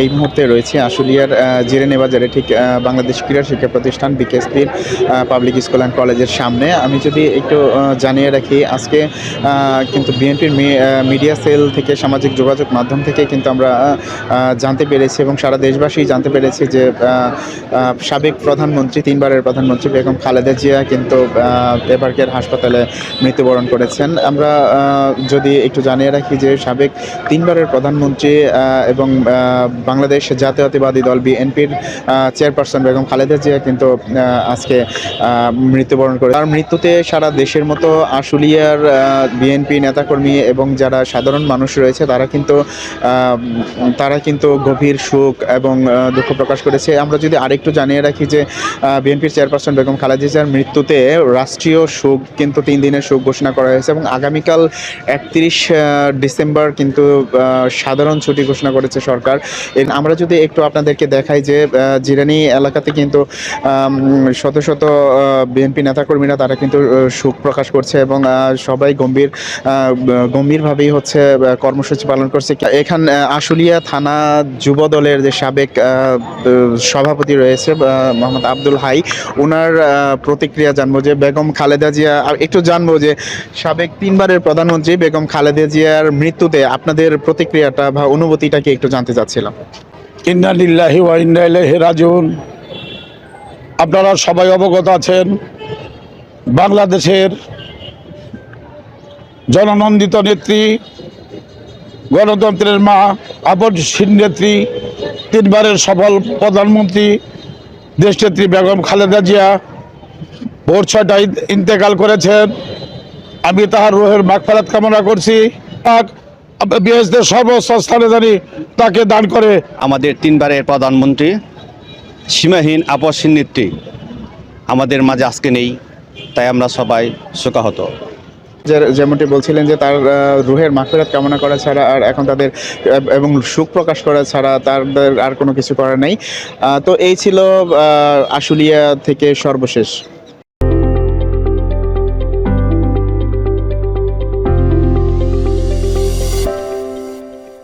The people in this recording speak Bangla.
এই মুহূর্তে রয়েছে আশুলিয়ার জিরেনে বাজারে, ঠিক বাংলাদেশ ক্রীড়া শিক্ষা প্রতিষ্ঠান বিকেএসপির পাবলিক স্কুল অ্যান্ড কলেজের সামনে। আমি যদি একটু জানিয়ে রাখি, আজকে কিন্তু বিএনপির মিডিয়া সেল থেকে, সামাজিক যোগাযোগ মাধ্যম থেকে কিন্তু আমরা জানতে পেরেছি এবং সারা দেশবাসী জানতে পেরেছি যে সাবেক প্রধানমন্ত্রী, তিনবারের প্রধানমন্ত্রী বেগম খালেদা জিয়া কিন্তু এবারকের হাসপাতালে মৃত্যুবরণ করেছেন। আমরা যদি একটু জানিয়ে রাখি যে সাবেক তিনবারের প্রধানমন্ত্রী এবং বাংলাদেশ জাতীয়তাবাদী দল বিএনপির চেয়ারপারসন বেগম খালেদা জিয়া কিন্তু আজকে মৃত্যুবরণ করে। তার মৃত্যুতে সারা দেশের মতো আশুলিয়ার বিএনপি নেতাকর্মী এবং যারা সাধারণ মানুষ রয়েছে তারা কিন্তু গভীর শোক এবং দুঃখ প্রকাশ করেছে। আমরা যদি আরেকটু জানিয়ে রাখি যে বিএনপির চেয়ারপারসন বেগম খালেদা জিয়ার মৃত্যুতে রাষ্ট্রীয় শোক কিন্তু 3 দিনের শোক ঘোষণা করা হয়েছে এবং আগামীকাল 31 ডিসেম্বর কিন্তু সাধারণ ছুটি ঘোষণা করেছে সরকার। আমরা যদি একটু আপনাদেরকে দেখাই যে জিরানি এলাকাতে কিন্তু শত শত বিএনপি নেতাকর্মীরা তারা কিন্তু শোক প্রকাশ করছে এবং সবাই গম্ভীরভাবেই হচ্ছে কর্মসূচি পালন করছে। এখান আশুলিয়া থানা যুব দলের যে সাবেক সভাপতি রয়েছে মোহাম্মদ আব্দুল হাই, ওনার প্রতিক্রিয়া জানবো যে বেগম খালেদা জিয়া, একটু জানবো যে সাবেক তিনবারের প্রধানমন্ত্রী বেগম খালেদা জিয়ার মৃত্যুতে আপনাদের প্রতিক্রিয়াটা বা অনুভূতিটাকে একটু জানতে চাচ্ছিলাম। ইন্না লিল্লাহি ওয়া ইন্না ইলাইহি রাজিউন। আপনারা সবাই অবগত আছেন, বাংলাদেশের জননন্দিত নেত্রী, গণতন্ত্রের মা, আপসহীন নেত্রী, তিনবারের সফল প্রধানমন্ত্রী দেশনেত্রী বেগম খালেদা জিয়া ভোর 6টায় ইন্তেকাল করেছেন। আমি তাহার রুহের মাগফিরাত কামনা করছি। বিএসদের সর্বোচ্চ স্থানে জানি তাকে দান করে। আমাদের তিনবারের প্রধানমন্ত্রী, সীমাহীন আপসহীন নেত্রী আমাদের মাঝে আজকে নেই, তাই আমরা সবাই শোকাহত। যেমনটি বলছিলেন যে তার রুহের মাগফিরাত কামনা করা ছাড়া আর এখন তাদের এবং শোক প্রকাশ করা ছাড়া তাদের আর কোনো কিছু করার নেই। তো এই ছিল আশুলিয়া থেকে সর্বশেষ।